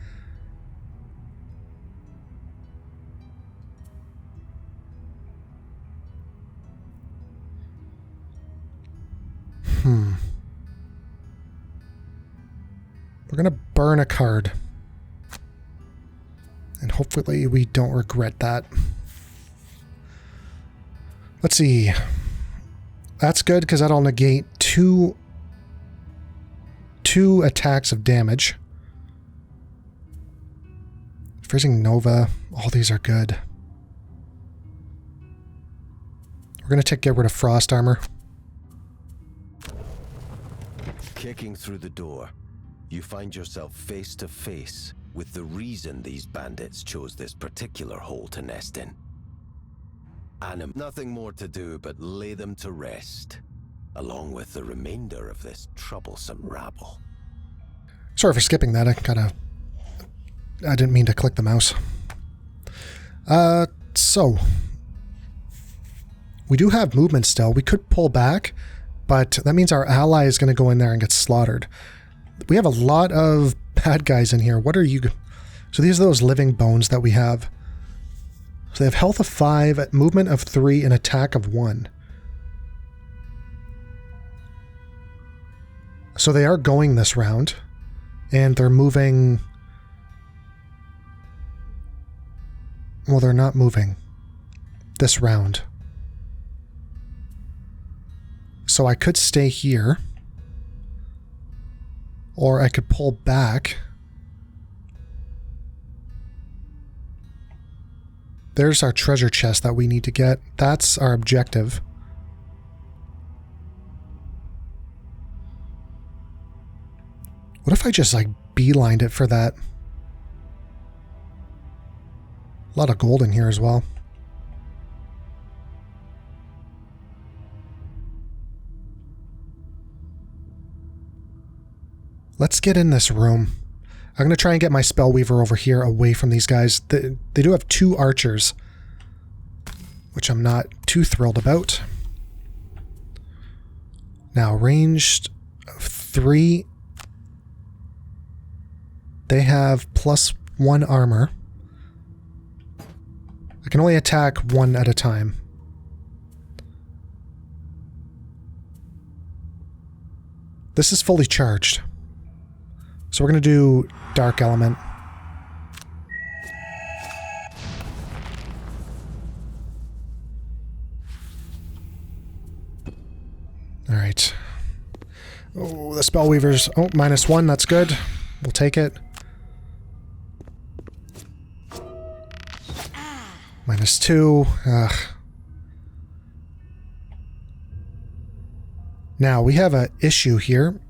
We're gonna burn a card. And hopefully we don't regret that. Let's see. That's good because that'll negate two attacks of damage. Freezing Nova. All these are good. We're going to get rid of Frost Armor. Kicking through the door, you find yourself face to face with the reason these bandits chose this particular hole to nest in. And nothing more to do but lay them to rest, along with the remainder of this troublesome rabble. Sorry for skipping that. I didn't mean to click the mouse. So we do have movement still. We could pull back, but that means our ally is going to go in there and get slaughtered. We have a lot of bad guys in here. What are you? So these are those living bones that we have. So they have health of 5, movement of 3, and attack of 1. So they are going this round, and they're moving. Well, they're not moving this round. So I could stay here, or I could pull back. There's our treasure chest that we need to get. That's our objective. What if I just like beelined it for that? A lot of gold in here as well. Let's get in this room. I'm going to try and get my Spellweaver over here away from these guys. They do have 2 archers, which I'm not too thrilled about. Now, ranged of 3. They have +1 armor. I can only attack 1 at a time. This is fully charged. So we're going to do Dark Element. Alright. Oh, the Spellweaver's... Oh, -1, that's good. We'll take it. -2. Ugh. Now, we have an issue here.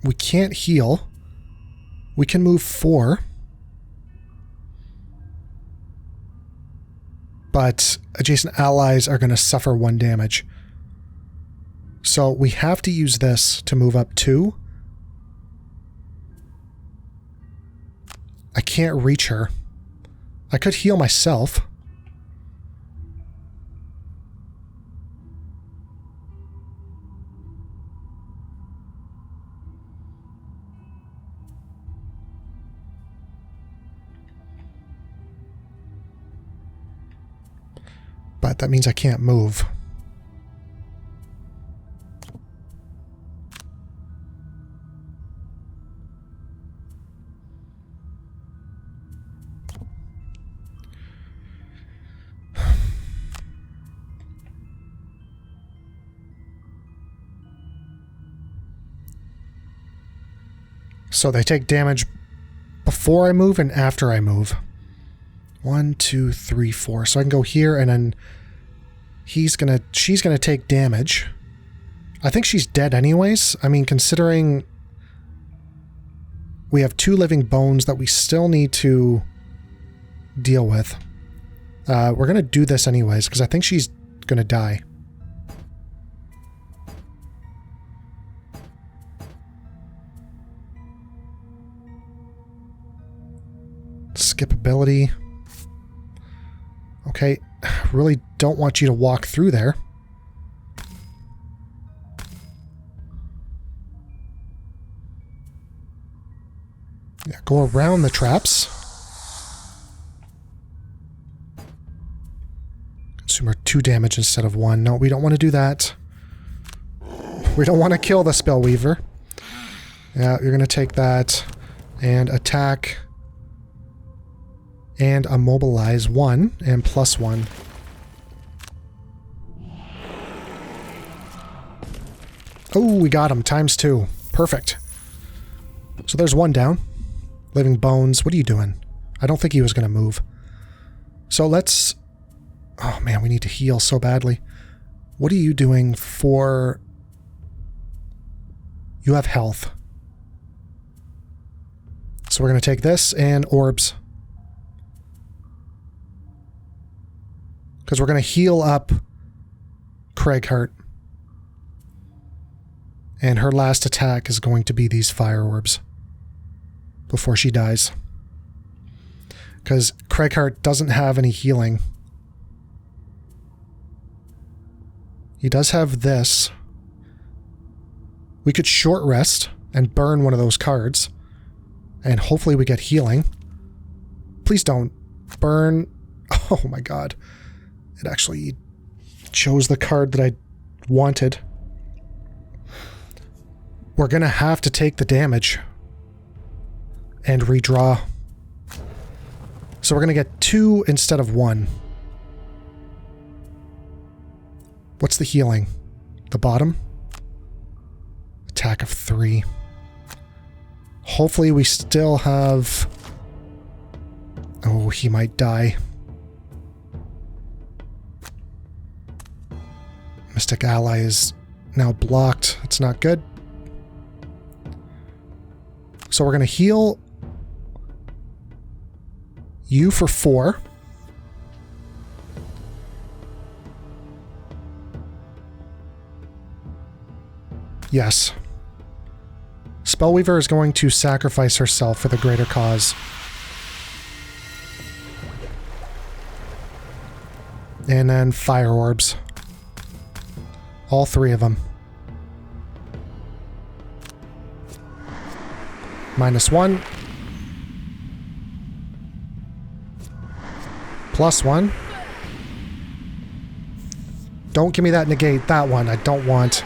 We can't heal. We can move 4. But adjacent allies are going to suffer 1 damage. So we have to use this to move up 2. I can't reach her. I could heal myself. But that means I can't move. So they take damage before I move and after I move. 1, 2, 3, 4. So I can go here and then she's gonna take damage. I think she's dead anyways. I mean, considering we have 2 living bones that we still need to deal with. We're gonna do this anyways because I think she's gonna die. Skip ability. Okay, really don't want you to walk through there. Yeah, go around the traps. Consumer 2 damage instead of 1. No, we don't want to do that. We don't want to kill the Spellweaver. Yeah, you're going to take that and attack and immobilize 1 and +1. Oh, we got him. ×2. Perfect. So there's one down. Living Bones. What are you doing? I don't think he was going to move. So let's... Oh man, we need to heal so badly. What are you doing for... You have health. So we're going to take this and orbs. Because we're going to heal up Craighart. And her last attack is going to be these fire orbs. Before she dies. Because Craighart doesn't have any healing. He does have this. We could short rest and burn one of those cards. And hopefully we get healing. Please don't burn. Oh my god. It actually chose the card that I wanted. We're going to have to take the damage. And redraw. So we're going to get 2 instead of 1. What's the healing? The bottom? Attack of 3. Hopefully we still have... Oh, he might die. Mystic Ally is now blocked. It's not good. So we're going to heal you for 4. Yes. Spellweaver is going to sacrifice herself for the greater cause. And then fire orbs. All 3 of them. -1. +1. Don't give me that negate. That one I don't want.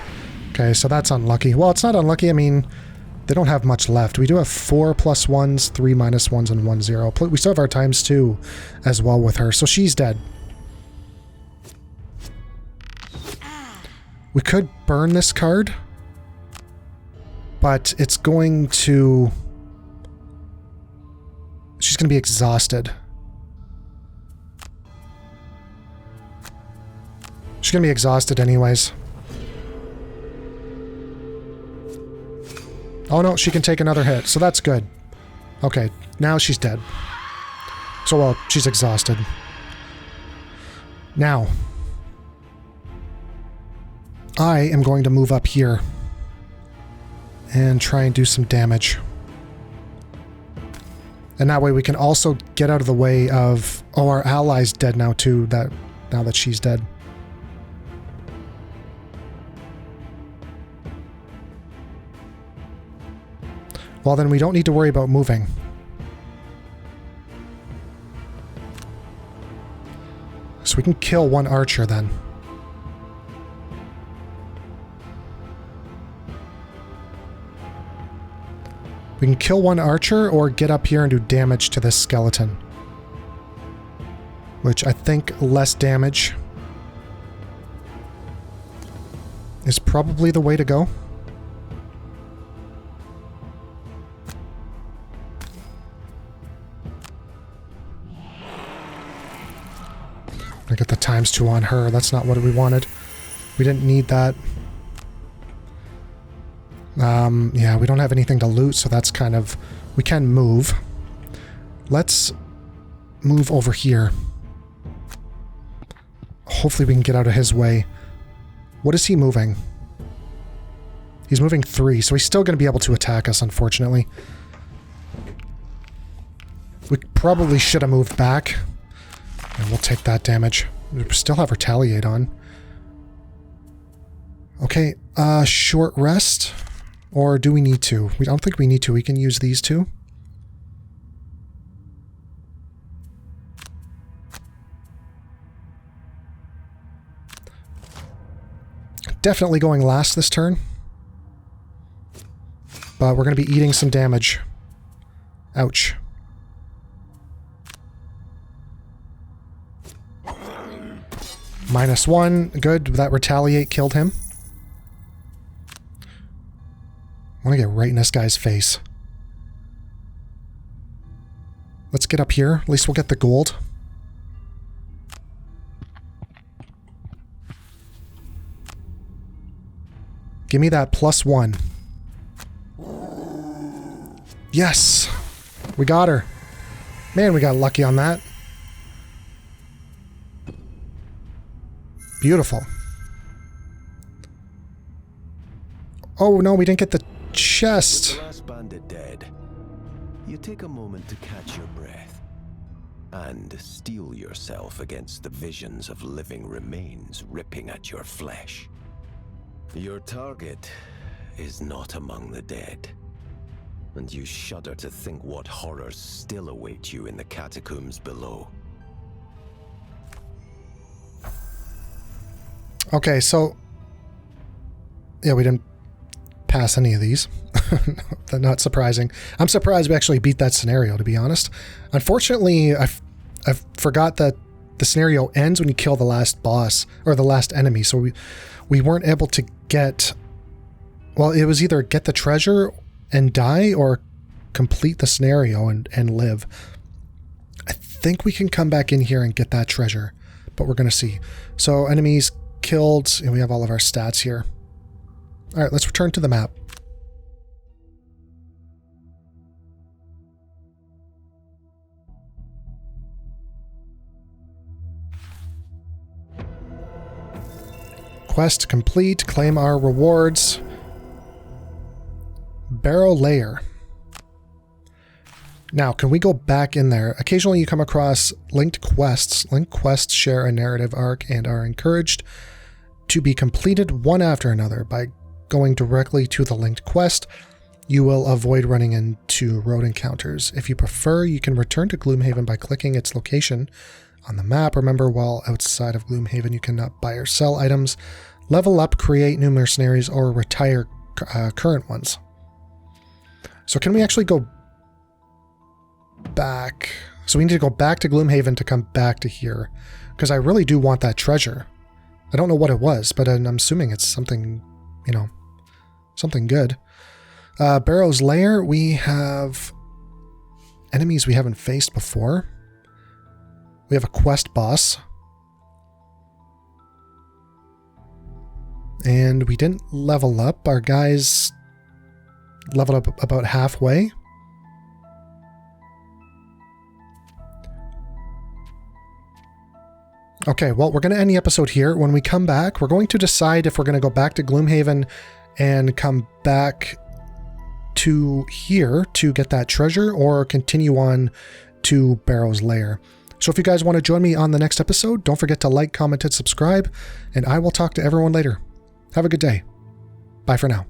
Okay, so that's unlucky. Well, it's not unlucky. I mean, they don't have much left. We do have 4 +1s, 3 -1s, and 1 0. We still have our ×2 as well with her, so she's dead. We could burn this card, but it's going to... She's going to be exhausted. She's going to be exhausted anyways. Oh no, she can take another hit, so that's good. Okay, now she's dead. So, well, she's exhausted. Now, I am going to move up here and try and do some damage. And that way we can also get out of the way of... Oh, our ally's dead now too, now that she's dead. Well, then we don't need to worry about moving. So we can kill 1 archer then. We can kill 1 archer or get up here and do damage to this skeleton. Which I think less damage is probably the way to go. I get the ×2 on her. That's not what we wanted. We didn't need that. Yeah, we don't have anything to loot, so that's kind of... We can move. Let's move over here. Hopefully we can get out of his way. What is he moving? He's moving 3, so he's still going to be able to attack us, unfortunately. We probably should have moved back. And we'll take that damage. We still have Retaliate on. Okay, short rest. Or do we need to? We don't think we need to. We can use these 2. Definitely going last this turn. But we're going to be eating some damage. Ouch. -1. Good. That Retaliate killed him. I want to get right in this guy's face. Let's get up here. At least we'll get the gold. Give me that +1. Yes! We got her. Man, we got lucky on that. Beautiful. Oh no, we didn't get the chest. With the last bandit dead, you take a moment to catch your breath and steel yourself against the visions of living remains ripping at your flesh. Your target is not among the dead, and you shudder to think what horrors still await you in the catacombs below. Okay, so... yeah, we didn't pass any of these. Not surprising. I'm surprised we actually beat that scenario, to be honest. Unfortunately, I forgot that the scenario ends when you kill the last boss, or the last enemy, so we weren't able to get... well, it was either get the treasure and die, or complete the scenario and live. I think we can come back in here and get that treasure, but we're going to see. So, enemies killed, and we have all of our stats here. Alright, let's return to the map. Quest complete. Claim our rewards. Barrow Lair. Now, can we go back in there? Occasionally you come across linked quests. Linked quests share a narrative arc and are encouraged to be completed one after another. By going directly to the linked quest, you will avoid running into road encounters. If you prefer, you can return to Gloomhaven by clicking its location on the map. Remember, while outside of Gloomhaven, you cannot buy or sell items, level up, create new mercenaries, or retire current ones. So can we actually go back? So we need to go back to Gloomhaven to come back to here, because I really do want that treasure. I don't know what it was, but I'm assuming it's something, you know, something good. Barrow's Lair, we have enemies we haven't faced before. We have a quest boss. And we didn't level up. Our guys leveled up about halfway. Okay, well, we're going to end the episode here. When we come back, we're going to decide if we're going to go back to Gloomhaven and come back to here to get that treasure, or continue on to Barrow's Lair. So if you guys want to join me on the next episode, don't forget to like, comment, and subscribe, and I will talk to everyone later. Have a good day. Bye for now.